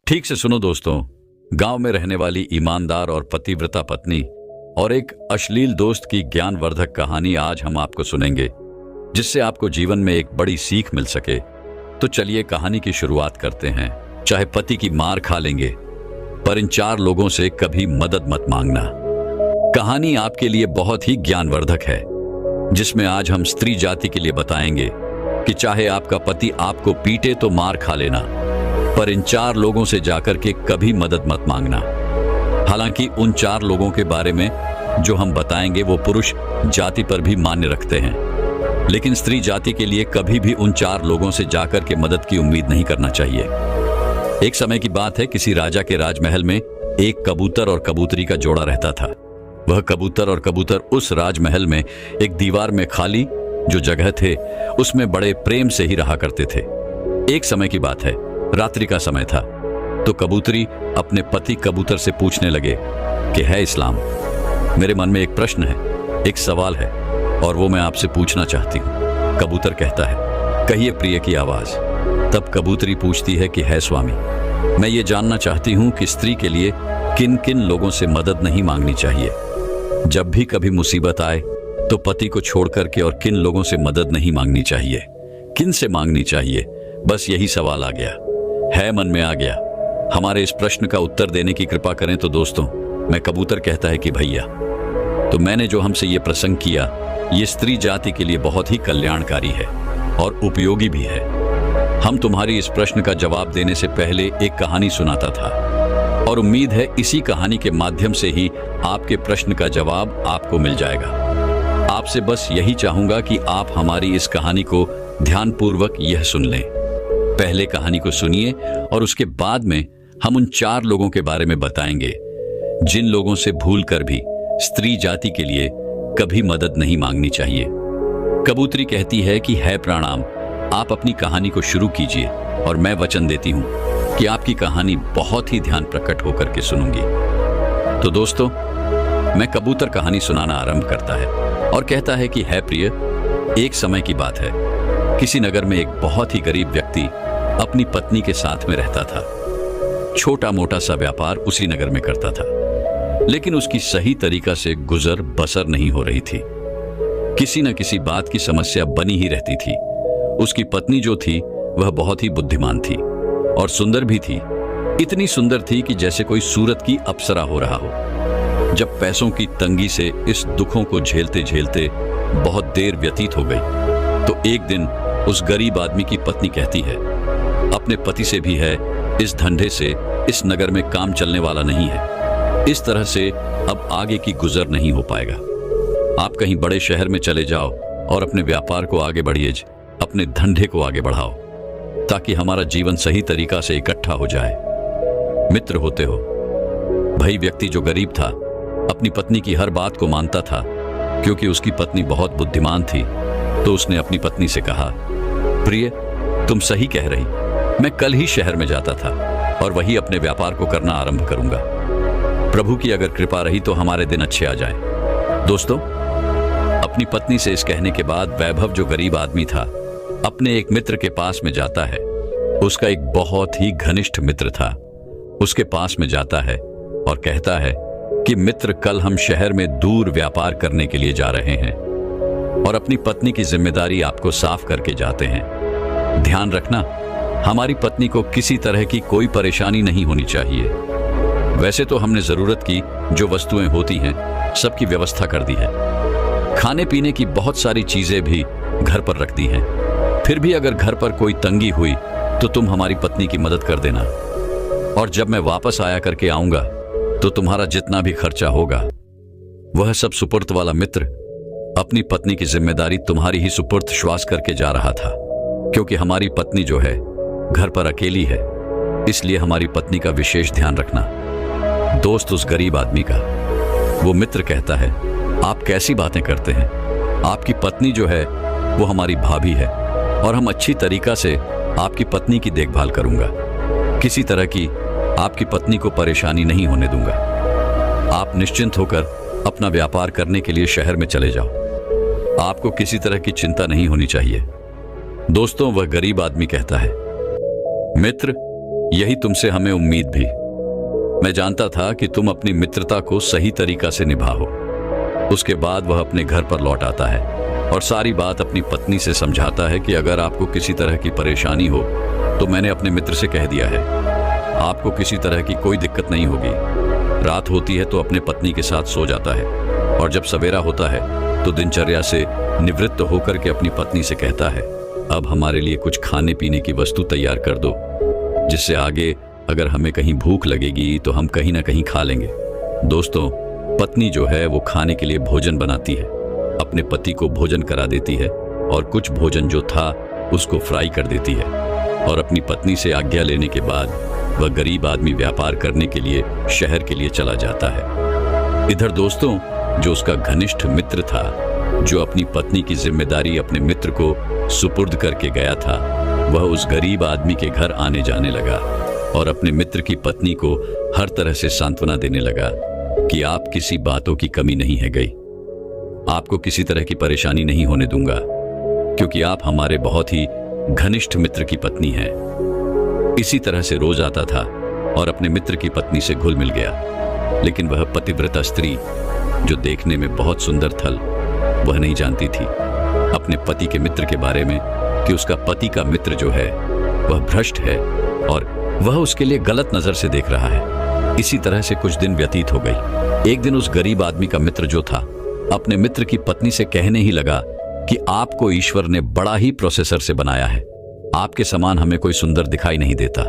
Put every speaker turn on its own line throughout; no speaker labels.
ठीक से सुनो दोस्तों, गांव में रहने वाली ईमानदार और पतिव्रता पत्नी और एक अश्लील दोस्त की ज्ञानवर्धक कहानी आज हम आपको सुनेंगे, जिससे आपको जीवन में एक बड़ी सीख मिल सके। तो चलिए कहानी की शुरुआत करते हैं। चाहे पति की मार खा लेंगे, पर इन 4 लोगों से कभी मदद मत मांगना। कहानी आपके लिए बहुत ही ज्ञानवर्धक है, जिसमें आज हम स्त्री जाति के लिए बताएंगे कि चाहे आपका पति आपको पीटे तो मार खा लेना, पर इन 4 लोगों से जाकर के कभी मदद मत मांगना। हालांकि उन 4 लोगों के बारे में जो हम बताएंगे वो पुरुष जाति पर भी मान्य रखते हैं, लेकिन स्त्री जाति के लिए कभी भी उन 4 लोगों से जाकर के मदद की उम्मीद नहीं करना चाहिए। एक समय की बात है, किसी राजा के राजमहल में एक कबूतर और कबूतरी का जोड़ा रहता था। वह कबूतर और कबूतर उस राजमहल में एक दीवार में खाली जो जगह थे उसमें बड़े प्रेम से ही रहा करते थे। एक समय की बात है, रात्रि का समय था, तो कबूतरी अपने पति कबूतर से पूछने लगे कि है इस्लाम, मेरे मन में एक प्रश्न है, एक सवाल है और वो मैं आपसे पूछना चाहती हूँ। कबूतर कहता है, कहिए प्रिय की आवाज। तब कबूतरी पूछती है कि है स्वामी, मैं ये जानना चाहती हूँ कि स्त्री के लिए किन किन लोगों से मदद नहीं मांगनी चाहिए। जब भी कभी मुसीबत आए तो पति को छोड़ करके और किन लोगों से मदद नहीं मांगनी चाहिए, किन से मांगनी चाहिए, बस यही सवाल आ गया है, मन में आ गया। हमारे इस प्रश्न का उत्तर देने की कृपा करें तो दोस्तों, मैं कबूतर कहता है कि भैया, तो मैंने जो हमसे ये प्रसंग किया, ये स्त्री जाति के लिए बहुत ही कल्याणकारी है और उपयोगी भी है। हम तुम्हारी इस प्रश्न का जवाब देने से पहले एक कहानी सुनाता था और उम्मीद है इसी कहानी के माध्यम से ही आपके प्रश्न का जवाब आपको मिल जाएगा। आपसे बस यही चाहूंगा कि आप हमारी इस कहानी को ध्यानपूर्वक यह सुन लें। पहले कहानी को सुनिए और उसके बाद में हम उन 4 लोगों के बारे में बताएंगे, जिन लोगों से भूल कर भी स्त्री जाति के लिए कभी मदद नहीं मांगनी चाहिए। कबूतरी कहती है कि है प्रणाम, आप अपनी कहानी को शुरू कीजिए और मैं वचन देती हूं कि आपकी कहानी बहुत ही ध्यान प्रकट होकर के सुनूंगी। तो दोस्तों, मैं कबूतर कहानी सुनाना आरंभ करता है और कहता है कि है प्रिय, एक समय की बात है, किसी नगर में एक बहुत ही गरीब व्यक्ति अपनी पत्नी के साथ में रहता था। छोटा मोटा सा व्यापार उसी नगर में करता था, लेकिन उसकी सही तरीका से गुजर बसर नहीं हो रही थी। किसी न किसी बात की समस्या बनी ही रहती थी। उसकी पत्नी जो थी वह बहुत ही बुद्धिमान थी और सुंदर भी थी, इतनी सुंदर थी कि जैसे कोई सूरत की अप्सरा हो रहा हो। जब पैसों की तंगी से इस दुखों को झेलते झेलते बहुत देर व्यतीत हो गई, तो एक दिन उस गरीब आदमी की पत्नी कहती है, अपने पति से भी है, इस धंधे से इस नगर में काम चलने वाला नहीं है, इस तरह से अब आगे की गुजर नहीं हो पाएगा। आप कहीं बड़े शहर में चले जाओ और अपने व्यापार को आगे बढ़िए, अपने धंधे को आगे बढ़ाओ, ताकि हमारा जीवन सही तरीका से इकट्ठा हो जाए। मित्र होते हो। भाई व्यक्ति जो गरीब था अपनी पत्नी की हर बात को मानता था, क्योंकि उसकी पत्नी बहुत बुद्धिमान थी। तो उसने अपनी पत्नी से कहा, प्रिय, तुम सही कह रही, मैं कल ही शहर में जाता था और वही अपने व्यापार को करना आरंभ करूंगा। प्रभु की अगर कृपा रही तो हमारे दिन अच्छे आ जाएं। दोस्तों, अपनी पत्नी से इस कहने के बाद वैभव जो गरीब आदमी था अपने एक मित्र के पास में जाता है। उसका एक बहुत ही घनिष्ठ मित्र था। उसके पास में जाता है और कहता है कि मित्र, कल हम शहर में दूर व्यापार करने के लिए जा रहे हैं और अपनी पत्नी की जिम्मेदारी आपको साफ करके जाते हैं। ध्यान रखना, हमारी पत्नी को किसी तरह की कोई परेशानी नहीं होनी चाहिए। वैसे तो हमने जरूरत की जो वस्तुएं होती हैं सबकी व्यवस्था कर दी है, खाने पीने की बहुत सारी चीजें भी घर पर रख दी हैं। फिर भी अगर घर पर कोई तंगी हुई तो तुम हमारी पत्नी की मदद कर देना, और जब मैं वापस आया करके आऊंगा तो तुम्हारा जितना भी खर्चा होगा वह सब सुपुर्द वाला मित्र अपनी पत्नी की जिम्मेदारी तुम्हारी ही सुपुर्द श्वास करके जा रहा था। क्योंकि हमारी पत्नी जो है घर पर अकेली है, इसलिए हमारी पत्नी का विशेष ध्यान रखना। दोस्त उस गरीब आदमी का, वो मित्र कहता है, आप कैसी बातें करते हैं, आपकी पत्नी जो है वो हमारी भाभी है और हम अच्छी तरीका से आपकी पत्नी की देखभाल करूंगा। किसी तरह की आपकी पत्नी को परेशानी नहीं होने दूंगा। आप निश्चिंत होकर अपना व्यापार करने के लिए शहर में चले जाओ, आपको किसी तरह की चिंता नहीं होनी चाहिए। दोस्तों, वह गरीब आदमी कहता है, मित्र, यही तुमसे हमें उम्मीद भी। मैं जानता था कि तुम अपनी मित्रता को सही तरीका से निभाओ। उसके बाद वह अपने घर पर लौट आता है और सारी बात अपनी पत्नी से समझाता है कि अगर आपको किसी तरह की परेशानी हो तो मैंने अपने मित्र से कह दिया है, आपको किसी तरह की कोई दिक्कत नहीं होगी। रात होती है तो अपने पत्नी के साथ सो जाता है और जब सवेरा होता है तो दिनचर्या से निवृत्त होकर के अपनी पत्नी से कहता है, अब हमारे लिए कुछ खाने पीने की वस्तु तैयार कर दो, जिससे आगे अगर हमें कहीं भूख लगेगी तो हम कहीं ना कहीं खा लेंगे। दोस्तों, पत्नी जो है वो खाने के लिए भोजन बनाती है, अपने पति को भोजन करा देती है और कुछ भोजन जो था उसको फ्राई कर देती है और अपनी पत्नी से आज्ञा लेने के बाद वह गरीब आदमी व्यापार करने के लिए शहर के लिए चला जाता है। इधर दोस्तों, जो उसका घनिष्ठ मित्र था, जो अपनी पत्नी की जिम्मेदारी अपने मित्र को सुपुर्द करके गया था, वह उस गरीब आदमी के घर आने जाने लगा और अपने मित्र की पत्नी को हर तरह से सांत्वना देने लगा कि आप किसी बातों की कमी नहीं है गई, आपको किसी तरह की परेशानी नहीं होने दूंगा, क्योंकि आप हमारे बहुत ही घनिष्ठ मित्र की पत्नी हैं। इसी तरह से रोज आता था और अपने मित्र की पत्नी से घुल मिल गया। लेकिन वह पतिव्रता स्त्री, जो देखने में बहुत सुंदर थल, वह नहीं जानती थी अपने पति के मित्र के बारे में कि उसका पति का मित्र जो है वह भ्रष्ट है और वह उसके लिए गलत नजर से देख रहा है। इसी तरह से कुछ दिन व्यतीत हो गई। एक दिन उस गरीब आदमी का मित्र जो था अपने मित्र की पत्नी से कहने ही लगा कि आपको ईश्वर ने बड़ा ही प्रोसेसर से बनाया है, आपके समान हमें कोई सुंदर दिखाई नहीं देता।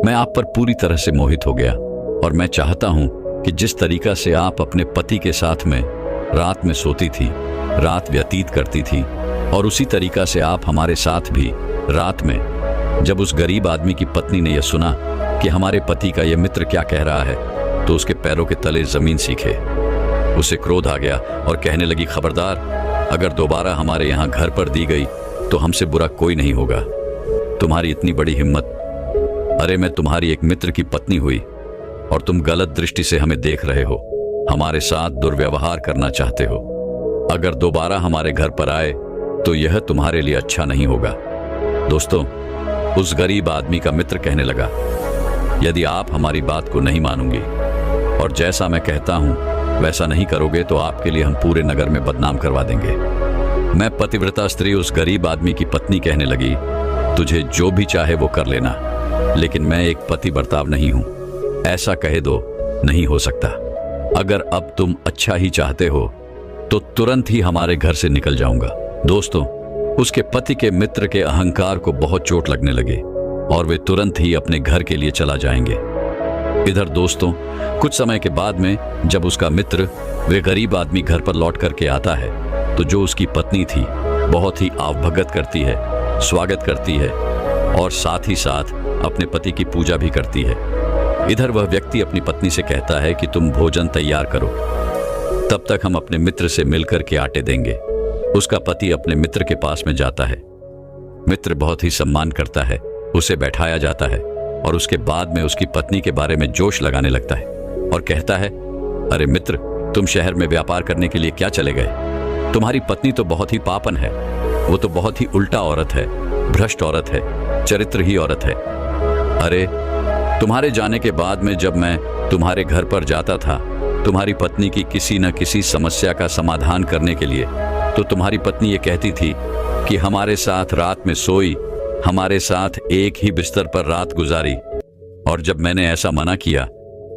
मैं आप पर पूरी तरह से मोहित हो गया और मैं चाहता हूं कि जिस तरीका से आप अपने पति के साथ में रात में सोती थी, रात व्यतीत करती थी, और उसी तरीका से आप हमारे साथ भी रात में। जब उस गरीब आदमी की पत्नी ने यह सुना कि हमारे पति का यह मित्र क्या कह रहा है, तो उसके पैरों के तले जमीन सीखे। उसे क्रोध आ गया और कहने लगी, खबरदार, अगर दोबारा हमारे यहाँ घर पर दी गई तो हमसे बुरा कोई नहीं होगा। तुम्हारी इतनी बड़ी हिम्मत! अरे मैं तुम्हारी एक मित्र की पत्नी हुई और तुम गलत दृष्टि से हमें देख रहे हो, हमारे साथ दुर्व्यवहार करना चाहते हो। अगर दोबारा हमारे घर पर आए तो यह तुम्हारे लिए अच्छा नहीं होगा। दोस्तों, उस गरीब आदमी का मित्र कहने लगा, यदि आप हमारी बात को नहीं मानोगे और जैसा मैं कहता हूं वैसा नहीं करोगे तो आपके लिए हम पूरे नगर में बदनाम करवा देंगे। मैं पतिव्रता स्त्री उस गरीब आदमी की पत्नी कहने लगी, तुझे जो भी चाहे वो कर लेना, लेकिन मैं एक पति बर्ताव नहीं हूं, ऐसा कहे दो, नहीं हो सकता। अगर अब तुम अच्छा ही चाहते हो तो तुरंत ही हमारे घर से निकल जाऊंगा। दोस्तों, उसके पति के मित्र के अहंकार को बहुत चोट लगने लगे और वे तुरंत ही अपने घर के लिए चला जाएंगे। इधर दोस्तों, कुछ समय के बाद में जब उसका मित्र वे गरीब आदमी घर पर लौट करके आता है तो जो उसकी पत्नी थी बहुत ही आवभगत करती है, स्वागत करती है और साथ ही साथ अपने पति की पूजा भी करती है। इधर वह व्यक्ति अपनी पत्नी से कहता है कि तुम भोजन तैयार करो, तब तक हम अपने मित्र से मिलकर के आटे देंगे। उसका पति अपने मित्र के पास में जाता है। मित्र बहुत ही सम्मान करता है, उसे बैठाया जाता है और उसके बाद में उसकी पत्नी के बारे में जोश लगाने लगता है और कहता है, अरे मित्र, तुम शहर में व्यापार करने के लिए क्या चले गए? तुम्हारी पत्नी तो बहुत ही पापन है, वो तो बहुत ही उल्टा औरत है, भ्रष्ट औरत है, चरित्रहीन औरत है। अरे तुम्हारे जाने के बाद में जब मैं तुम्हारे घर पर जाता था तुम्हारी पत्नी की किसी न किसी समस्या का समाधान करने के लिए, तो तुम्हारी पत्नी ये कहती थी कि हमारे साथ रात में सोई, हमारे साथ एक ही बिस्तर पर रात गुजारी, और जब मैंने ऐसा मना किया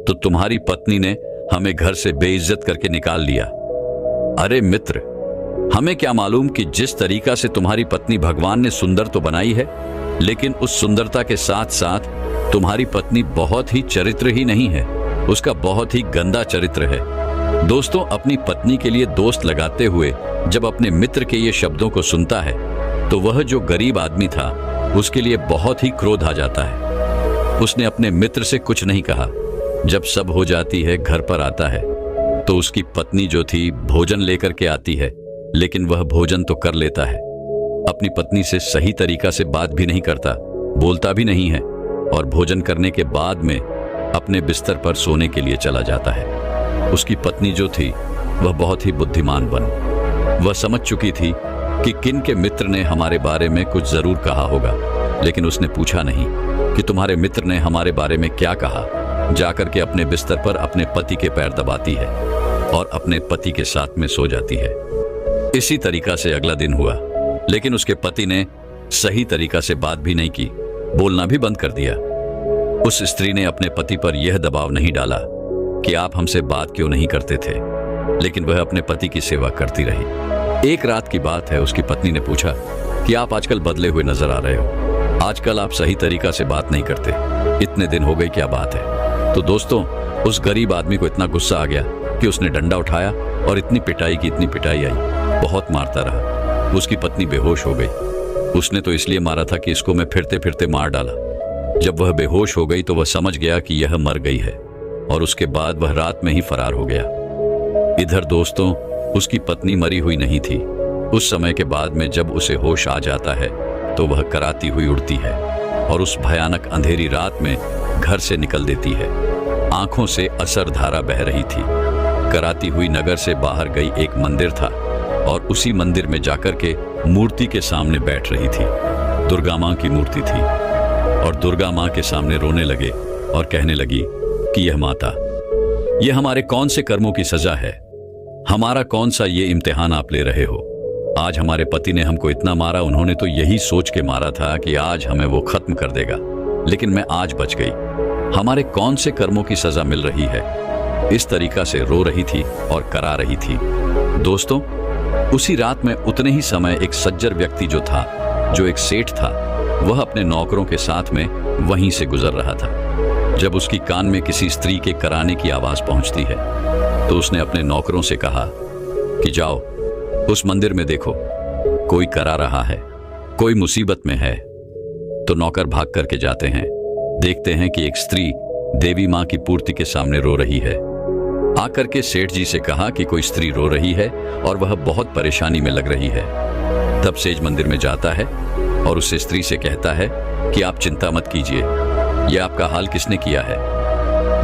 तो तुम्हारी पत्नी ने हमें घर से बेइज्जत करके निकाल लिया। अरे मित्र, हमें क्या मालूम कि जिस तरीका से तुम्हारी पत्नी भगवान ने सुंदर तो बनाई है, लेकिन उस सुंदरता के साथ साथ तुम्हारी पत्नी बहुत ही चरित्र ही नहीं है, उसका बहुत ही गंदा चरित्र है। दोस्तों, अपनी पत्नी के लिए दोस्त लगाते हुए जब अपने मित्र के ये शब्दों को सुनता है तो वह जो गरीब आदमी था उसके लिए बहुत ही क्रोध आ जाता है। उसने अपने मित्र से कुछ नहीं कहा। जब सब हो जाती है, घर पर आता है तो उसकी पत्नी जो थी भोजन लेकर के आती है, लेकिन वह भोजन तो कर लेता है, अपनी पत्नी से सही तरीका से बात भी नहीं करता, बोलता भी नहीं है और भोजन करने के बाद में अपने बिस्तर पर सोने के लिए चला जाता है। उसकी पत्नी जो थी वह बहुत ही बुद्धिमान बन, वह समझ चुकी थी कि किन के मित्र ने हमारे बारे में कुछ जरूर कहा होगा लेकिन उसने पूछा नहीं कि तुम्हारे मित्र ने हमारे बारे में क्या कहा। जाकर के अपने बिस्तर पर अपने पति के पैर दबाती है और अपने पति के साथ में सो जाती है। इसी तरीका से अगला दिन हुआ, लेकिन उसके पति ने सही तरीका से बात भी नहीं की, बोलना भी बंद कर दिया। उस स्त्री ने अपने पति पर यह दबाव नहीं डाला कि आप हमसे बात क्यों नहीं करते थे, लेकिन वह अपने पति की सेवा करती रही। एक रात की बात है, उसकी पत्नी ने पूछा कि आप आजकल बदले हुए नजर आ रहे हो, आजकल आप सही तरीका से बात नहीं करते, इतने दिन हो गए, क्या बात है। तो दोस्तों, उस गरीब आदमी को इतना गुस्सा आ गया कि उसने डंडा उठाया और इतनी पिटाई की इतनी पिटाई आई, बहुत मारता रहा। उसकी पत्नी बेहोश हो गई। उसने तो इसलिए मारा था कि इसको मैं फिरते फिरते मार डाला। जब वह बेहोश हो गई तो वह समझ गया कि यह मर गई है और उसके बाद वह रात में ही फरार हो गया। इधर दोस्तों, उसकी पत्नी मरी हुई नहीं थी। उस समय के बाद में जब उसे होश आ जाता है तो वह कराती हुई उड़ती है और उस भयानक अंधेरी रात में घर से निकल देती है। आंखों से असर धारा बह रही थी। कराती हुई नगर से बाहर गई एक मंदिर था और उसी मंदिर में जाकर के मूर्ति के सामने बैठ रही थी। दुर्गा माँ की मूर्ति थी और दुर्गा माँ के सामने रोने लगे और कहने लगी कि यह माता, यह हमारे कौन से कर्मों की सजा है, हमारा कौन सा ये इम्तिहान आप ले रहे हो। आज हमारे पति ने हमको इतना मारा, उन्होंने तो यही सोच के मारा था कि आज हमें वो खत्म कर देगा, लेकिन मैं आज बच गई। हमारे कौन से कर्मों की सजा मिल रही है। इस तरीका से रो रही थी और करा रही थी। दोस्तों, उसी रात में उतने ही समय एक सज्जन व्यक्ति जो एक सेठ था, वह अपने नौकरों के साथ में वहीं से गुजर रहा था। जब उसकी कान में किसी स्त्री के कराने की आवाज पहुंचती है तो उसने अपने नौकरों से कहा कि जाओ उस मंदिर में देखो, कोई करा रहा है, कोई मुसीबत में है। तो नौकर भाग करके जाते हैं, देखते हैं कि एक स्त्री देवी माँ की पूर्ति के सामने रो रही है। आकर के सेठ जी से कहा कि कोई स्त्री रो रही है और वह बहुत परेशानी में लग रही है। तब सेठ मंदिर में जाता है और उससे स्त्री से कहता है कि आप चिंता मत कीजिए, यह आपका हाल किसने किया है।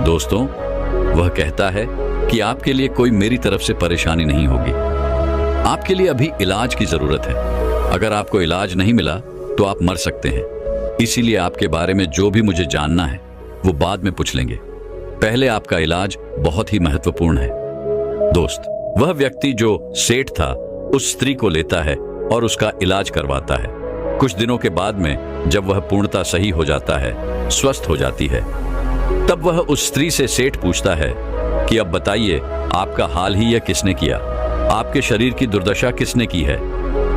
दोस्तों, वह कहता है कि आपके लिए कोई मेरी तरफ से परेशानी नहीं होगी, आपके लिए अभी इलाज की जरूरत है। अगर आपको इलाज नहीं मिला तो आप मर सकते हैं, इसीलिए आपके बारे में जो भी मुझे जानना है वो बाद में पूछ लेंगे, पहले आपका इलाज बहुत ही महत्वपूर्ण है। दोस्त, वह व्यक्ति जो सेठ था उस स्त्री को लेता है और उसका इलाज करवाता है। कुछ दिनों के बाद में जब वह पूर्णतः सही हो जाता है, स्वस्थ हो जाती है, तब वह उस स्त्री से सेठ पूछता है कि अब बताइए, आपका हाल ही यह किसने किया, आपके शरीर की दुर्दशा किसने की है,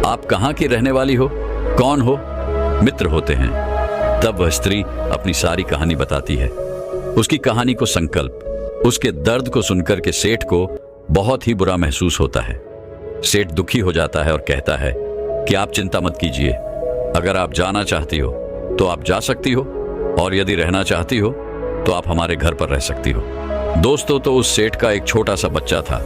आप कहाँ की रहने वाली हो, कौन हो। मित्र होते हैं। तब वह स्त्री अपनी सारी कहानी बताती है, उसकी कहानी को संकल्प, उसके दर्द को सुनकर के सेठ को बहुत ही बुरा महसूस होता है। सेठ दुखी हो जाता है और कहता है कि आप चिंता मत कीजिए, अगर आप जाना चाहती हो तो आप जा सकती हो, और यदि रहना चाहती हो तो आप हमारे घर पर रह सकती हो। दोस्तों, तो उस सेठ का एक छोटा सा बच्चा था,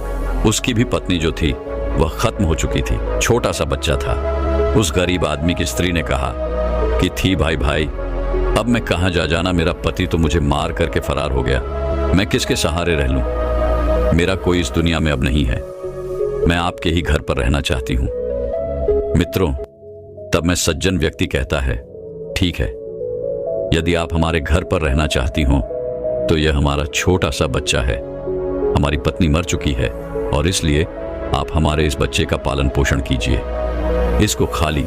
उसकी भी पत्नी जो थी वह खत्म हो चुकी थी, छोटा सा बच्चा था। उस गरीब आदमी की स्त्री ने कहा कि थी भाई, अब मैं कहाँ जा जाना, मेरा पति तो मुझे मार करके फरार हो गया, मैं किसके सहारे रह लूं, मेरा कोई इस दुनिया में अब नहीं है, मैं आपके ही घर पर रहना चाहती हूं। मित्रों, तब मैं सज्जन व्यक्ति कहता है, ठीक है, यदि आप हमारे घर पर रहना चाहती हो तो यह हमारा छोटा सा बच्चा है, हमारी पत्नी मर चुकी है और इसलिए आप हमारे इस बच्चे का पालन पोषण कीजिए, इसको खाली,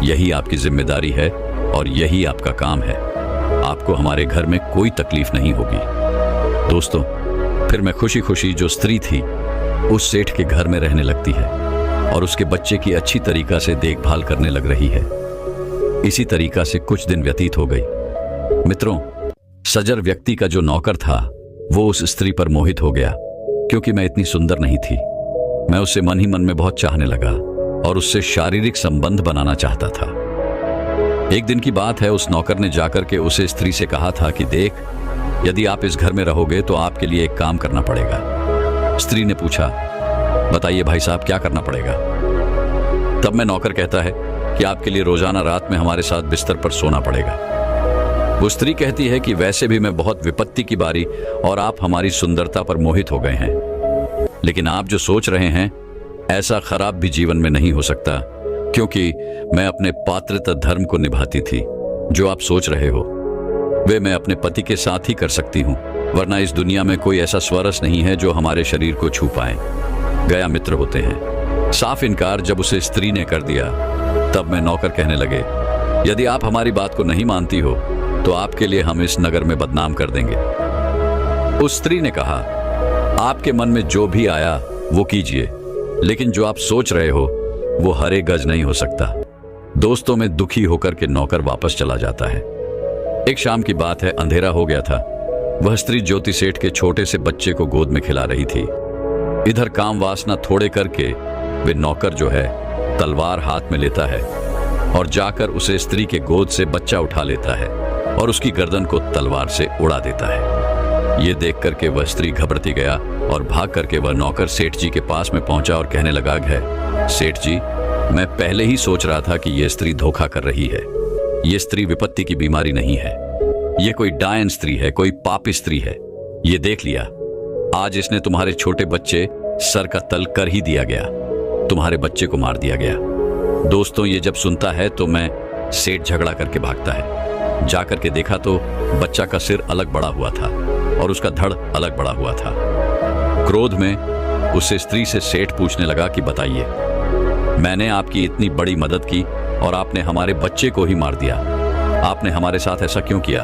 यही आपकी जिम्मेदारी है और यही आपका काम है, आपको हमारे घर में कोई तकलीफ नहीं होगी। दोस्तों, फिर मैं खुशी खुशी जो स्त्री थी उस सेठ के घर में रहने लगती है और उसके बच्चे की अच्छी तरीका से देखभाल करने लग रही है। इसी तरीका से कुछ दिन व्यतीत हो गई। मित्रों, सज्जन व्यक्ति का जो नौकर था वो उस स्त्री पर मोहित हो गया, क्योंकि मैं इतनी सुंदर नहीं थी। मैं उसे मन ही मन में बहुत चाहने लगा और उससे शारीरिक संबंध बनाना चाहता था। एक दिन की बात है, उस नौकर ने जाकर के उसे स्त्री से कहा था कि देख, यदि आप इस घर में रहोगे तो आपके लिए एक काम करना पड़ेगा। स्त्री ने पूछा, बताइए भाई साहब, क्या करना पड़ेगा। तब मैं नौकर कहता है कि आपके लिए रोजाना रात में हमारे साथ बिस्तर पर सोना पड़ेगा। वो स्त्री कहती है कि वैसे भी मैं बहुत विपत्ति की बारी और आप हमारी सुंदरता पर मोहित हो गए हैं, लेकिन आप जो सोच रहे हैं ऐसा खराब भी जीवन में नहीं हो सकता, क्योंकि मैं अपने पात्रता धर्म को निभाती थी। जो आप सोच रहे हो वे मैं अपने पति के साथ ही कर सकती हूँ, वरना इस दुनिया में कोई ऐसा स्वरस नहीं है जो हमारे शरीर को छू पाए। गया मित्र होते हैं। साफ इनकार जब उसे स्त्री ने कर दिया तब मैं नौकर कहने लगे, यदि आप हमारी बात को नहीं मानती हो तो आपके लिए हम इस नगर में बदनाम कर देंगे। उस स्त्री ने कहा, आपके मन में जो भी आया वो कीजिए, लेकिन जो आप सोच रहे हो वो हरे गज नहीं हो सकता। दोस्तों में दुखी होकर के नौकर वापस चला जाता है। एक शाम की बात है, अंधेरा हो गया था। वह स्त्री ज्योति सेठ के छोटे से बच्चे को गोद में खिला रही थी। इधर काम वासना थोड़े करके वे नौकर जो है तलवार हाथ में लेता है और जाकर उसे स्त्री के गोद से बच्चा उठा लेता है और उसकी गर्दन को तलवार से उड़ा देता है। ये देख करके वह स्त्री घबराती गया और भाग करके वह नौकर सेठ जी के पास में पहुंचा और कहने लगा, सेठ जी, मैं पहले ही सोच रहा था कि यह स्त्री धोखा कर रही है। ये स्त्री विपत्ति की बीमारी नहीं है, ये कोई डायन स्त्री है, कोई पापी स्त्री है। ये देख लिया, आज इसने तुम्हारे छोटे बच्चे सर का तल कर ही दिया गया, तुम्हारे बच्चे को मार दिया गया। दोस्तों ये जब सुनता है तो मैं सेठ झगड़ा करके भागता है। जाकर के देखा तो बच्चा का सिर अलग बड़ा हुआ था और उसका धड़ अलग बड़ा हुआ था। क्रोध में उसे स्त्री से सेठ पूछने लगा कि बताइए, मैंने आपकी इतनी बड़ी मदद की और आपने हमारे बच्चे को ही मार दिया। आपने हमारे साथ ऐसा क्यों किया?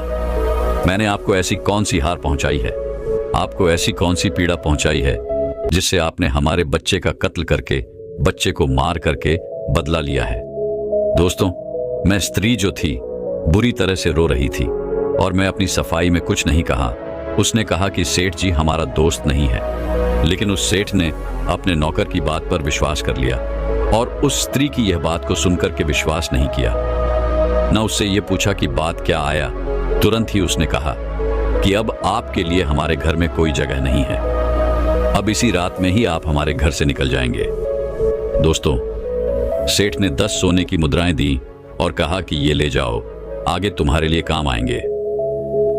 मैंने आपको ऐसी कौन सी हार पहुंचाई है, आपको ऐसी कौन सी पीड़ा पहुंचाई है जिससे आपने हमारे बच्चे का कत्ल करके, बच्चे को मार करके बदला लिया है? दोस्तों मैं स्त्री जो थी बुरी तरह से रो रही थी और मैं अपनी सफाई में कुछ नहीं कहा। उसने कहा कि सेठ जी हमारा दोस्त नहीं है, लेकिन उस सेठ ने अपने नौकर की बात पर विश्वास कर लिया और उस स्त्री की यह बात को सुनकर के विश्वास नहीं किया। न उससे यह पूछा कि बात क्या आया, तुरंत ही उसने कहा कि अब आपके लिए हमारे घर में कोई जगह नहीं है, अब इसी रात में ही आप हमारे घर से निकल जाएंगे। दोस्तों सेठ ने 10 सोने की मुद्राएं दी और कहा कि ये ले जाओ, आगे तुम्हारे लिए काम आएंगे।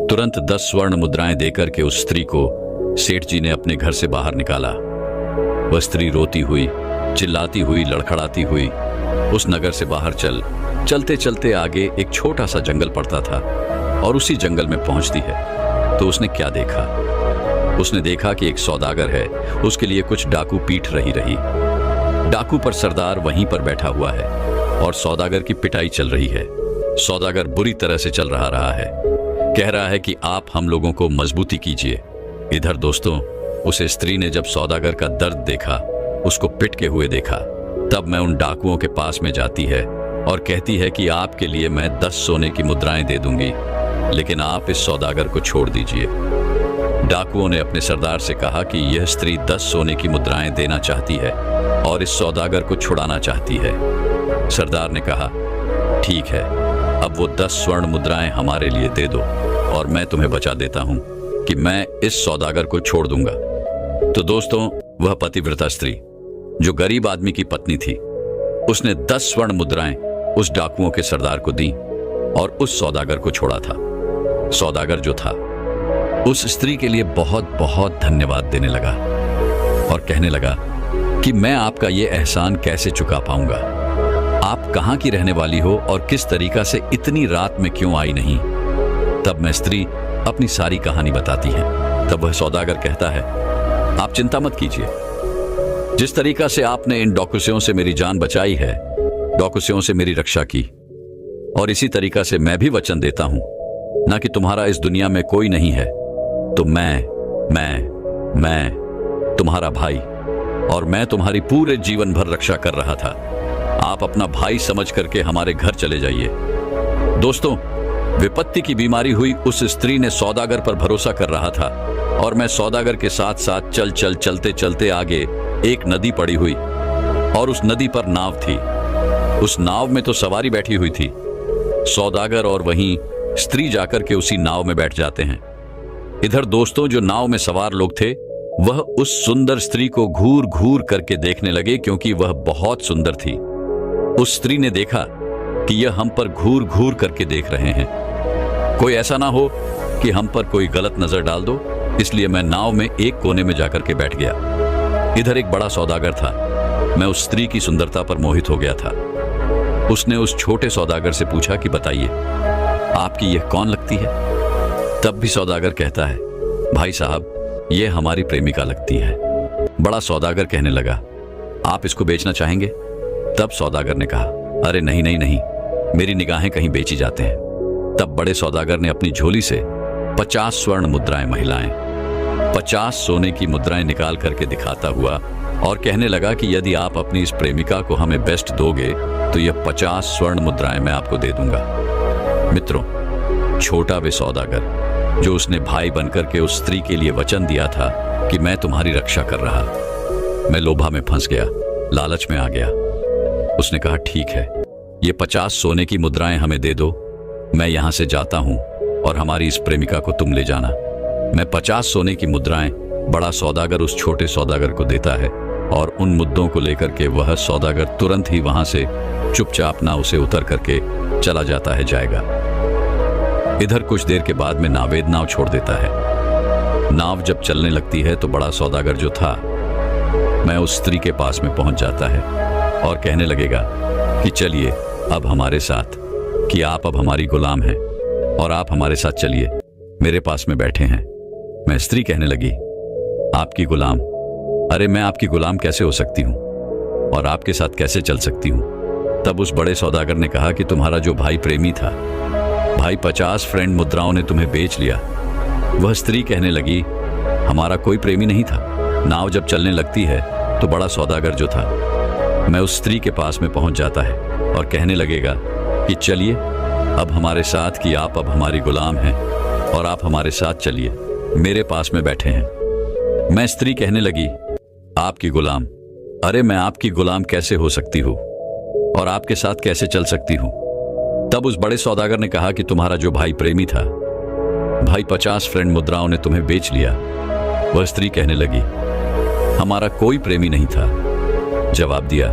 तुरंत 10 स्वर्ण मुद्राएं देकर के उस स्त्री को सेठ जी ने अपने घर से बाहर निकाला। वह स्त्री रोती हुई, चिल्लाती हुई, लड़खड़ाती हुई उस नगर से बाहर चलते चलते आगे एक छोटा सा जंगल पड़ता था और उसी जंगल में पहुंचती है तो उसने क्या देखा? उसने देखा कि एक सौदागर है, उसके लिए कुछ डाकू पीट रही। डाकू पर सरदार वहीं पर बैठा हुआ है और सौदागर की पिटाई चल रही है। सौदागर बुरी तरह से चल रहा है, कह रहा है कि आप हम लोगों को मजबूती कीजिए। इधर दोस्तों उसे स्त्री ने जब सौदागर का दर्द देखा, उसको पिट के हुए देखा, तब मैं उन डाकुओं के पास में जाती है और कहती है कि आपके लिए मैं 10 सोने की मुद्राएं दे दूंगी, लेकिन आप इस सौदागर को छोड़ दीजिए। डाकुओं ने अपने सरदार से कहा कि यह स्त्री 10 सोने की मुद्राएं देना चाहती है और इस सौदागर को छुड़ाना चाहती है। सरदार ने कहा, ठीक है, अब वो 10 स्वर्ण मुद्राएं हमारे लिए दे दो और मैं तुम्हें बचा देता हूं कि मैं इस सौदागर को छोड़ दूंगा। तो दोस्तों वह पतिव्रता स्त्री जो गरीब आदमी की पत्नी थी, उसने 10 स्वर्ण मुद्राएं उस डाकुओं के सरदार को दी और उस सौदागर को छोड़ा था। सौदागर जो था उस स्त्री के लिए बहुत बहुत धन्यवाद देने लगा और कहने लगा कि मैं आपका ये एहसान कैसे चुका पाऊंगा। आप कहां की रहने वाली हो और किस तरीका से इतनी रात में क्यों आई नहीं? तब मैं स्त्री अपनी सारी कहानी बताती है। तब वह सौदागर कहता है, आप चिंता मत कीजिए, जिस तरीका से आपने इन डॉकुसियों से मेरी जान बचाई है, डॉकुसियों से मेरी रक्षा की, और इसी तरीका से मैं भी वचन देता हूं ना कि तुम्हारा इस दुनिया में कोई नहीं है, तो मैं तुम्हारा भाई, और मैं तुम्हारी पूरे जीवन भर रक्षा कर रहा था। आप अपना भाई समझ करके हमारे घर चले जाइए। दोस्तों विपत्ति की बीमारी हुई उस स्त्री ने सौदागर पर भरोसा कर रहा था और मैं सौदागर के साथ साथ चलते चलते आगे एक नदी पड़ी हुई और उस नदी पर नाव थी। उस नाव में तो सवारी बैठी हुई थी। सौदागर और वहीं स्त्री जाकर के उसी नाव में बैठ जाते हैं। इधर दोस्तों जो नाव में सवार लोग थे वह उस सुंदर स्त्री को घूर घूर करके देखने लगे, क्योंकि वह बहुत सुंदर थी। उस स्त्री ने देखा कि यह हम पर घूर घूर करके देख रहे हैं, कोई ऐसा ना हो कि हम पर कोई गलत नजर डाल दो, इसलिए मैं नाव में एक कोने में जाकर के बैठ गया। इधर एक बड़ा सौदागर था। मैं उस स्त्री की सुंदरता पर मोहित हो गया था। उसने उस छोटे सौदागर से पूछा कि बताइए आपकी यह कौन लगती है? तब भी सौदागर कहता है, भाई साहब, ये हमारी प्रेमिका लगती है। बड़ा सौदागर कहने लगा, आप इसको बेचना चाहेंगे? तब सौदागर ने कहा, अरे नहीं नहीं नहीं, मेरी निगाहें कहीं बेची जाते हैं। तब बड़े सौदागर ने अपनी झोली से 50 स्वर्ण मुद्राएं महिलाएं 50 सोने की मुद्राएं निकाल करके दिखाता हुआ और कहने लगा कि यदि आप अपनी इस प्रेमिका को हमें बेस्ट दोगे तो यह 50 स्वर्ण मुद्राएं मैं आपको दे दूंगा। मित्रों, छोटा वे सौदागर जो उसने भाई बनकर के उस स्त्री के लिए वचन दिया था कि मैं तुम्हारी रक्षा कर रहा, मैं लोभा में फंस गया, लालच में आ गया। उसने कहा, ठीक है, ये 50 सोने की मुद्राएं हमें दे दो, मैं यहां से जाता हूं और हमारी इस प्रेमिका को तुम ले जाना। मैं 50 सोने की मुद्राएं बड़ा सौदागर उस छोटे सौदागर को देता है और उन मुद्दों को लेकर के वह सौदागर तुरंत ही वहां से चुपचाप ना उसे उतर करके चला जाता है जाएगा। इधर कुछ देर के बाद में नावेद नाव छोड़ देता है। नाव जब चलने लगती है तो बड़ा सौदागर जो था मैं उस स्त्री के पास में पहुंच जाता है और कहने लगेगा कि चलिए अब हमारे साथ, कि आप अब हमारी गुलाम हैं और आप हमारे साथ चलिए, मेरे पास में बैठे हैं। मैं स्त्री कहने लगी, आपकी गुलाम? अरे मैं आपकी गुलाम कैसे हो सकती हूं और आपके साथ कैसे चल सकती हूं? तब उस बड़े सौदागर ने कहा कि तुम्हारा जो भाई प्रेमी था, भाई 50 फ्रेंड मुद्राओं ने तुम्हें बेच लिया। वह स्त्री कहने लगी, हमारा कोई प्रेमी नहीं था। नाव जब चलने लगती है तो बड़ा सौदागर जो था मैं उस स्त्री के पास में पहुंच जाता है और कहने लगेगा कि चलिए अब हमारे साथ, कि आप अब हमारी गुलाम हैं और आप हमारे साथ चलिए, मेरे पास में बैठे हैं। मैं स्त्री कहने लगी, आपकी गुलाम? अरे मैं आपकी गुलाम कैसे हो सकती हूं और आपके साथ कैसे चल सकती हूं? तब उस बड़े सौदागर ने कहा कि तुम्हारा जो भाई प्रेमी था, भाई 50 फ्रेंड मुद्राओं ने तुम्हें बेच लिया। वह स्त्री कहने लगी, हमारा कोई प्रेमी नहीं था। जवाब दिया,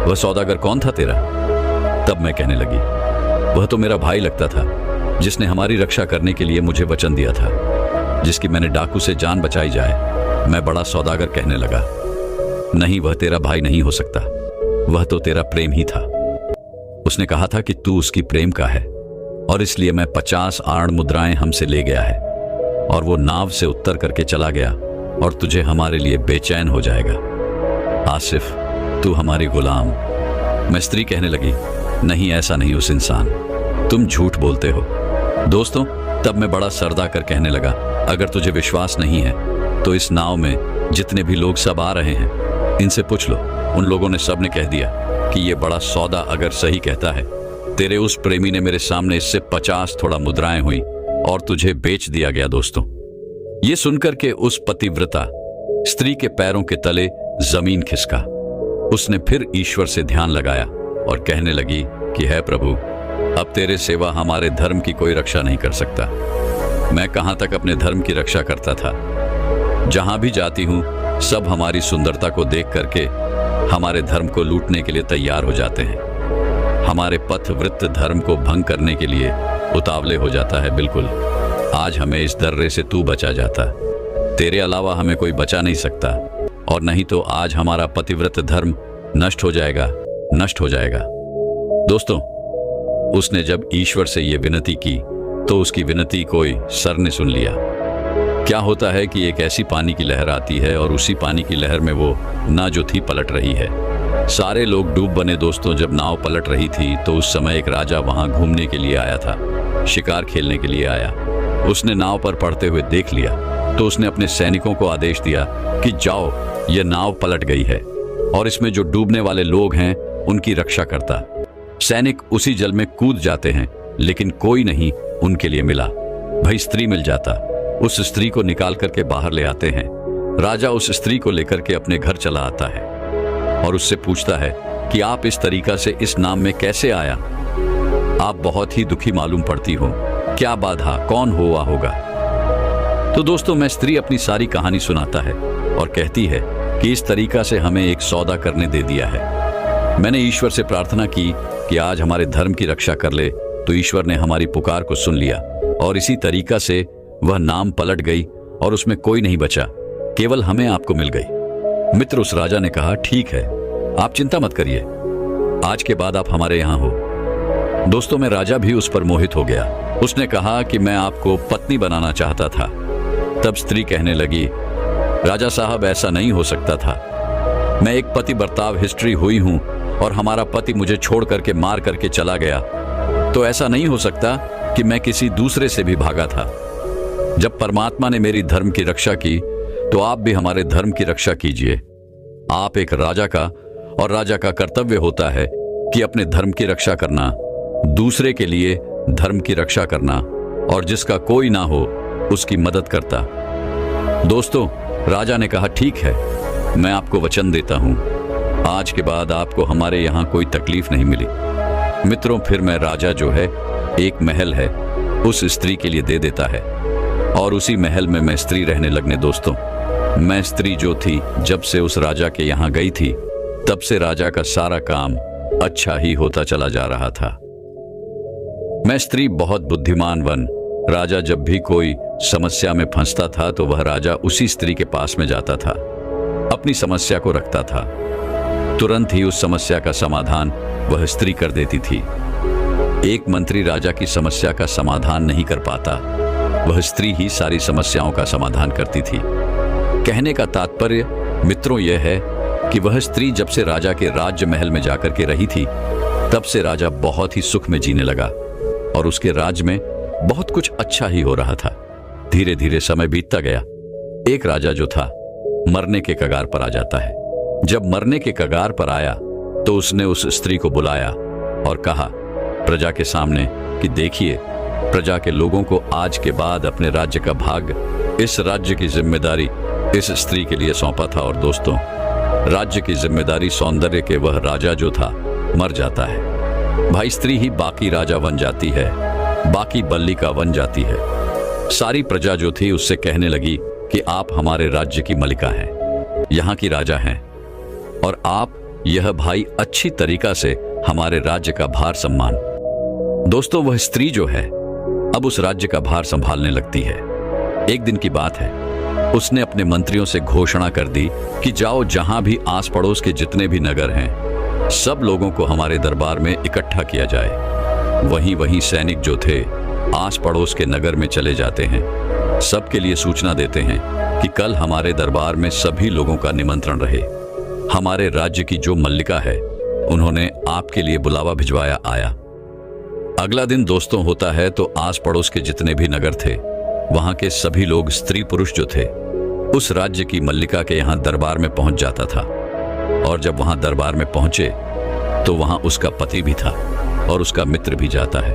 वह सौदागर कौन था तेरा? तब मैं कहने लगी, वह तो मेरा भाई लगता था, जिसने हमारी रक्षा करने के लिए मुझे वचन दिया था, जिसकी मैंने डाकू से जान बचाई जाए। मैं बड़ा सौदागर कहने लगा, नहीं, वह तेरा भाई नहीं हो सकता, वह तो तेरा प्रेम ही था। उसने कहा था कि तू उसकी प्रेम का है और इसलिए मैं 50 आर्ण मुद्राएं हमसे ले गया है और वो नाव से उतर करके चला गया और तुझे हमारे लिए बेचैन हो जाएगा। आसिफ, तू हमारी गुलाम। मैं स्त्री कहने लगी, नहीं, ऐसा नहीं उस इंसान, तुम झूठ बोलते हो। दोस्तों, तब मैं बड़ा सरदा कर कहने लगा, अगर तुझे विश्वास नहीं है तो इस नाव में जितने भी लोग सब आ रहे हैं इनसे पूछ लो। उन लोगों ने सब ने कह दिया कि ये बड़ा सौदा अगर सही कहता है, तेरे उस प्रेमी ने मेरे सामने इससे 50 थोड़ा मुद्राएं हुई और तुझे बेच दिया गया। दोस्तों, ये सुनकर के उस पतिव्रता स्त्री के पैरों के तले जमीन खिसका। उसने फिर ईश्वर से ध्यान लगाया और कहने लगी कि है प्रभु, अब तेरे सिवा हमारे धर्म की कोई रक्षा नहीं कर सकता। मैं कहां तक अपने धर्म की रक्षा करता था? जहां भी जाती हूं सब हमारी सुंदरता को देख करके हमारे धर्म को लूटने के लिए तैयार हो जाते हैं। हमारे पथ वृत्त धर्म को भंग करने के लिए उतावले हो जाता है। बिल्कुल, आज हमें इस दर्रे से तू बचा जाता, तेरे अलावा हमें कोई बचा नहीं सकता, और नहीं तो आज हमारा पतिव्रत धर्म नष्ट हो जाएगा, नष्ट हो जाएगा। दोस्तों, उसने जब ईश्वर से यह विनती की तो उसकी विनती कोई सर ने सुन लिया। क्या होता है कि एक ऐसी पानी की लहर आती है और उसी पानी की लहर में वो ना जो थी पलट रही है। सारे लोग डूब बने। दोस्तों, जब नाव पलट रही थी तो उस समय एक राजा वहां घूमने के लिए आया था, शिकार खेलने के लिए आया। उसने नाव पर पड़ते हुए देख लिया तो उसने अपने सैनिकों को आदेश दिया कि जाओ, यह नाव पलट गई है और इसमें जो डूबने वाले लोग हैं उनकी रक्षा करता। सैनिक उसी जल में कूद जाते हैं लेकिन कोई नहीं उनके लिए मिला। भाई स्त्री मिल जाता, उस स्त्री को निकाल करके बाहर ले आते हैं। राजा उस स्त्री को लेकर के अपने घर चला आता है और उससे पूछता है कि आप इस तरीका से इस नाम में कैसे आया? आप बहुत ही दुखी मालूम पड़ती हो, क्या बाधा, कौन हुआ होगा? तो दोस्तों, मैं स्त्री अपनी सारी कहानी सुनाता है और कहती है कि इस तरीका से हमें एक सौदा करने दे दिया है। मैंने ईश्वर से प्रार्थना की कि आज हमारे धर्म की रक्षा कर ले, तो ईश्वर ने हमारी पुकार को सुन लिया और इसी तरीका से वह नाम पलट गई और उसमें कोई नहीं बचा, केवल हमें आपको मिल गई। मित्र, उस राजा ने कहा, ठीक है, आप चिंता मत करिए, आज के बाद आप हमारे यहां हो। दोस्तों, मैं राजा भी उस पर मोहित हो गया उसने कहा कि मैं आपको पत्नी बनाना चाहता था। तब स्त्री कहने लगी, राजा साहब ऐसा नहीं हो सकता था। मैं एक पति बर्ताव हिस्ट्री हुई हूं और हमारा पति मुझे छोड़ करके मार करके चला गया, तो ऐसा नहीं हो सकता कि मैं किसी दूसरे से भी भागा था। जब परमात्मा ने मेरी धर्म की रक्षा की तो आप भी हमारे धर्म की रक्षा कीजिए। आप एक राजा का और राजा का कर्तव्य होता है कि अपने धर्म की रक्षा करना, दूसरे के लिए धर्म की रक्षा करना और जिसका कोई ना हो उसकी मदद करता। दोस्तों, राजा ने कहा, ठीक है, मैं आपको वचन देता हूं, आज के बाद आपको हमारे यहां कोई तकलीफ नहीं मिली। मित्रों, फिर मैं राजा जो है एक महल है उस स्त्री के लिए दे देता है और उसी महल में मैं स्त्री रहने लगने। दोस्तों, मैं स्त्री जो थी जब से उस राजा के यहां गई थी तब से राजा का सारा काम अच्छा ही होता चला जा रहा था। मैं स्त्री बहुत बुद्धिमान बन। राजा जब भी कोई समस्या में फंसता था तो वह राजा उसी स्त्री के पास में जाता था, अपनी समस्या को रखता था। तुरंत ही उस समस्या का समाधान वह स्त्री कर देती थी। एक मंत्री राजा की समस्या का समाधान नहीं कर पाता, वह स्त्री ही सारी समस्याओं का समाधान करती थी। कहने का तात्पर्य मित्रों यह है कि वह स्त्री जब से राजा के राज्य महल में जाकर के रही थी तब से राजा बहुत ही सुख में जीने लगा और उसके राज्य में बहुत कुछ अच्छा ही हो रहा था। धीरे धीरे समय बीतता गया। एक राजा जो था मरने के कगार पर आ जाता है। जब मरने के कगार पर आया तो उसने उस स्त्री को बुलाया और कहा प्रजा के सामने कि देखिए, प्रजा के लोगों को आज के बाद अपने राज्य का भाग, इस राज्य की जिम्मेदारी इस स्त्री के लिए सौंपा था। और दोस्तों, राज्य की जिम्मेदारी सौंदर्य के वह राजा जो था मर जाता है। भाई, स्त्री ही बाकी राजा बन जाती है, बाकी बल्लिका बन जाती है। सारी प्रजा जो थी उससे कहने लगी कि आप हमारे राज्य की मलिका हैं, यहाँ की राजा हैं और आप यह भाई अच्छी तरीका से हमारे राज्य का भार सम्मान। दोस्तों, वह स्त्री जो है अब उस राज्य का भार संभालने लगती है। एक दिन की बात है, उसने अपने मंत्रियों से घोषणा कर दी कि जाओ, जहां भी आस पड़ोस के जितने भी नगर हैं सब लोगों को हमारे दरबार में इकट्ठा किया जाए। वहीं सैनिक जो थे आस पड़ोस के नगर में चले जाते हैं, सबके लिए सूचना देते हैं कि कल हमारे दरबार में सभी लोगों का निमंत्रण रहे। हमारे राज्य की जो मल्लिका है उन्होंने आपके लिए बुलावा भिजवाया आया। अगला दिन दोस्तों होता है तो आस पड़ोस के जितने भी नगर थे वहां के सभी लोग, स्त्री पुरुष जो थे, उस राज्य की मल्लिका के यहां दरबार में पहुंच जाता था। और जब वहां दरबार में पहुंचे तो वहां उसका पति भी था और उसका मित्र भी जाता है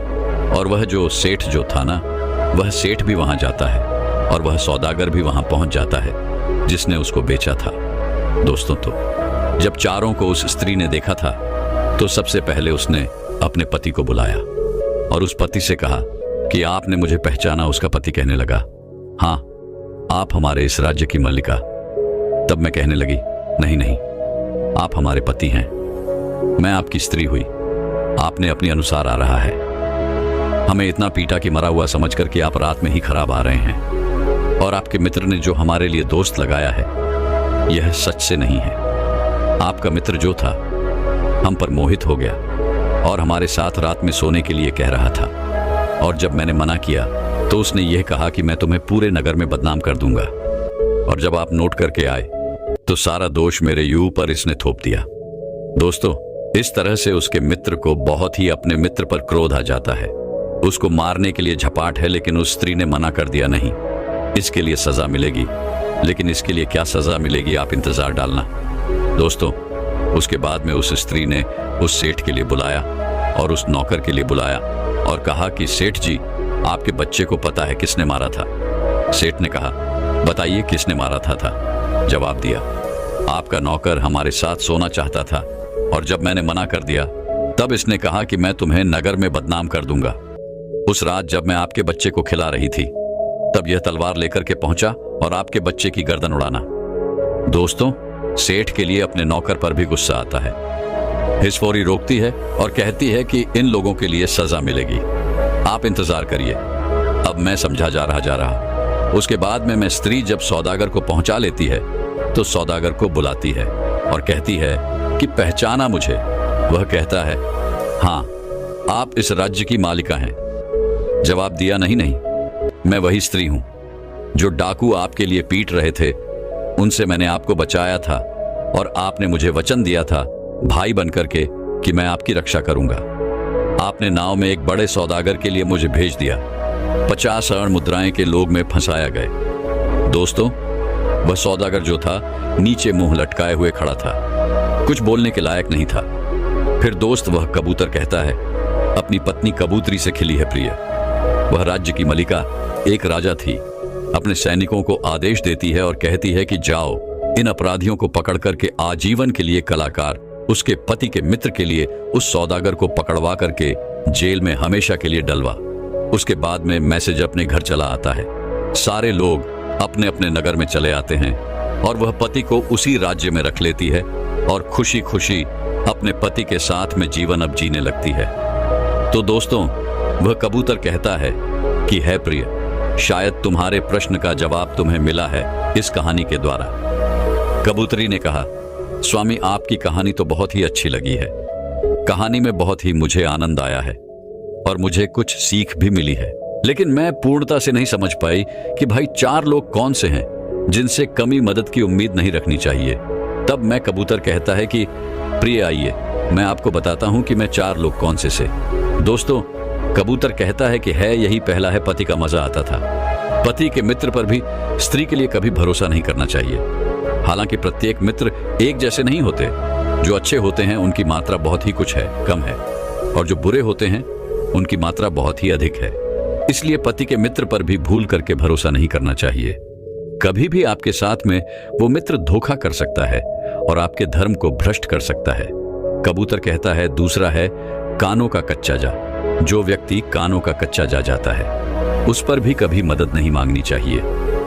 और वह जो सेठ जो था ना, वह सेठ भी वहां जाता है और वह सौदागर भी वहां पहुंच जाता है जिसने उसको बेचा था। दोस्तों, तो जब चारों को उस स्त्री ने देखा था तो सबसे पहले उसने अपने पति को बुलाया और उस पति से कहा कि आपने मुझे पहचाना। उसका पति कहने लगा, हाँ, आप हमारे इस राज्य की मल्लिका। तब मैं कहने लगी, नहीं नहीं, आप हमारे पति हैं, मैं आपकी स्त्री हुई, आपने अपने अनुसार आ रहा है। हमें इतना पीटा कि मरा हुआ समझ कर कि आप रात में ही खराब आ रहे हैं और आपके मित्र ने जो हमारे लिए दोस्त लगाया है यह सच से नहीं है। आपका मित्र जो था हम पर मोहित हो गया और हमारे साथ रात में सोने के लिए कह रहा था और जब मैंने मना किया तो उसने यह कहा कि मैं तुम्हें पूरे नगर में बदनाम कर दूंगा और जब आप नोट करके आए तो सारा दोष मेरे यूं पर इसने थोप दिया। दोस्तों, इस तरह से उसके मित्र को बहुत ही अपने मित्र पर क्रोध आ जाता है। उसको मारने के लिए झपाट है लेकिन उस स्त्री ने मना कर दिया, नहीं, इसके लिए सजा मिलेगी। लेकिन इसके लिए क्या सजा मिलेगी आप इंतजार डालना। दोस्तों, उसके बाद में उस स्त्री ने उस सेठ के लिए बुलाया और उस नौकर के लिए बुलाया और कहा कि सेठ जी, आपके बच्चे को पता है किसने मारा था। सेठ ने कहा, बताइए किसने मारा था। जवाब दिया, आपका नौकर हमारे साथ सोना चाहता था और जब मैंने मना कर दिया तब इसने कहा कि मैं तुम्हें नगर में बदनाम कर दूंगा। उस रात जब मैं आपके बच्चे को खिला रही थी तब यह तलवार लेकर के पहुंचा और आपके बच्चे की गर्दन उड़ाना। दोस्तों, सेठ के लिए अपने नौकर पर भी गुस्सा आता है। हिस्फोरी रोकती है और कहती है कि इन लोगों के लिए सजा मिलेगी, आप इंतजार करिए, अब मैं समझा जा रहा। उसके बाद में मैं स्त्री जब सौदागर को पहुंचा लेती है तो सौदागर को बुलाती है और कहती है कि पहचाना मुझे। वह कहता है, हाँ, आप इस राज्य की मालिका हैं। जवाब दिया, नहीं नहीं, मैं वही स्त्री हूं जो डाकू आपके लिए पीट रहे थे। उनसे मैंने आपको बचाया था और आपने मुझे वचन दिया था भाई बनकर के कि मैं आपकी रक्षा करूंगा। आपने नाव में एक बड़े सौदागर के लिए मुझे भेज दिया। 50 स्वर्ण मुद्राएं के लोग में फंसाया गए। दोस्तों, वह सौदागर जो था नीचे मुंह लटकाए हुए खड़ा था, कुछ बोलने के लायक नहीं था। फिर दोस्त वह कबूतर कहता है, अपनी पत्नी कबूतरी से खिली है प्रिय। वह राज्य की मलिका एक राजा थी, अपने सैनिकों को आदेश देती है और कहती है कि जाओ इन अपराधियों को पकड़ करके आजीवन के लिए कलाकार उसके पति के मित्र के लिए उस सौदागर को पकड़वा करके जेल में हमेशा के लिए डलवा। उसके बाद में मैसेज अपने घर चला आता है। सारे लोग अपने अपने नगर में चले आते हैं और वह पति को उसी राज्य में रख लेती है और खुशी खुशी अपने पति के साथ में जीवन अब जीने लगती है। तो दोस्तों, वह कबूतर कहता है कि है प्रिय, शायद तुम्हारे प्रश्न का जवाब तुम्हें मिला है इस कहानी के द्वारा। कबूतरी ने कहा, स्वामी आपकी कहानी तो बहुत ही अच्छी लगी है। कहानी में बहुत ही मुझे आनंद आया है और मुझे कुछ सीख भी मिली है, लेकिन मैं पूर्णता से नहीं समझ पाई कि भाई 4 लोग कौन से हैं जिनसे कमी मदद की उम्मीद नहीं रखनी चाहिए। तब मैं कबूतर कहता है कि प्रिय आइए मैं आपको बताता हूं कि मैं 4 लोग कौन से। दोस्तों, कबूतर कहता है कि है यही पहला है, पति का मजा आता था। पति के मित्र पर भी स्त्री के लिए कभी भरोसा नहीं करना चाहिए। हालांकि प्रत्येक मित्र एक जैसे नहीं होते। जो अच्छे होते हैं उनकी मात्रा बहुत ही कुछ है, कम है, और जो बुरे होते हैं उनकी मात्रा बहुत ही अधिक है। इसलिए पति के मित्र पर भी भूल करके भरोसा नहीं करना चाहिए। कभी भी आपके साथ में वो मित्र धोखा कर सकता है और आपके धर्म को भ्रष्ट कर सकता है। कबूतर कहता है दूसरा है कानों का कच्चा जा। जो व्यक्ति कानों का कच्चा जा जाता है उस पर भी कभी मदद नहीं मांगनी चाहिए।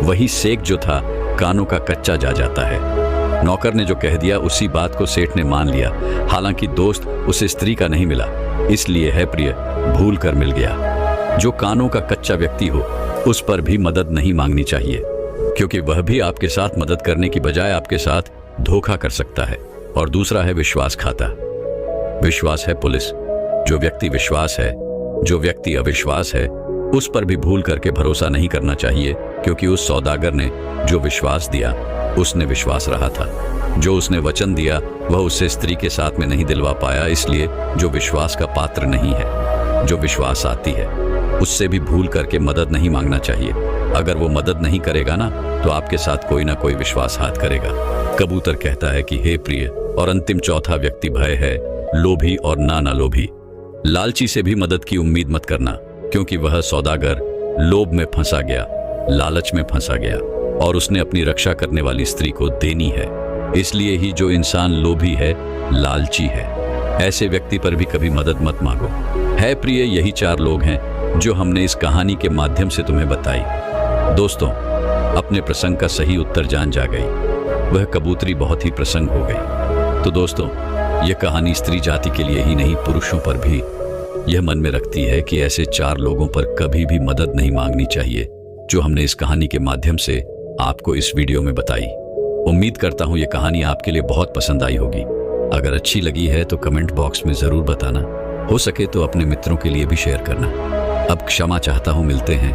वही सेठ जो था कानों का कच्चा जा जाता है। नौकर ने जो कह दिया उसी बात को सेठ ने मान लिया। हालांकि दोस्त उसे स्त्री का नहीं मिला, इसलिए है प्रिय भूल कर मिल गया। जो कानों का कच्चा व्यक्ति हो उस पर भी मदद नहीं मांगनी चाहिए, क्योंकि वह भी आपके साथ मदद करने की बजाय आपके साथ धोखा कर सकता है। और दूसरा है विश्वासघाता। विश्वास है पुलिस। जो व्यक्ति विश्वास है, जो व्यक्ति अविश्वास है, उस पर भी भूल करके भरोसा नहीं करना चाहिए, क्योंकि उस सौदागर ने जो विश्वास दिया उसने विश्वास रहा था। जो उसने वचन दिया वह उससे स्त्री के साथ में नहीं दिलवा पाया। इसलिए जो विश्वास का पात्र नहीं है, जो विश्वास आती है, उससे भी भूल करके मदद नहीं मांगना चाहिए। अगर वो मदद नहीं करेगा ना तो आपके साथ कोई ना कोई विश्वासघात करेगा। कबूतर कहता है कि हे प्रिय, और अंतिम चौथा व्यक्ति भय है लोभी और नाना लोभी। लालची से भी मदद की उम्मीद मत करना, क्योंकि वह सौदागर लोभ में फंसा गया, लालच में फंसा गया और उसने अपनी रक्षा करने वाली स्त्री को देनी है। इसलिए ही जो इंसान लोभी है, लालची है, ऐसे व्यक्ति पर भी कभी मदद मत मांगो। है प्रिय, यही 4 लोग हैं जो हमने इस कहानी के माध्यम से तुम्हें बताई। दोस्तों, अपने प्रसंग का सही उत्तर जान जा गई। वह कबूतरी बहुत ही प्रसन्न हो गई। तो दोस्तों, यह कहानी स्त्री जाति के लिए ही नहीं, पुरुषों पर भी यह मन में रखती है कि ऐसे 4 लोगों पर कभी भी मदद नहीं मांगनी चाहिए, जो हमने इस कहानी के माध्यम से आपको इस वीडियो में बताई। उम्मीद करता हूं यह कहानी आपके लिए बहुत पसंद आई होगी। अगर अच्छी लगी है तो कमेंट बॉक्स में जरूर बताना। हो सके तो अपने मित्रों के लिए भी शेयर करना। अब क्षमा चाहता हूं, मिलते हैं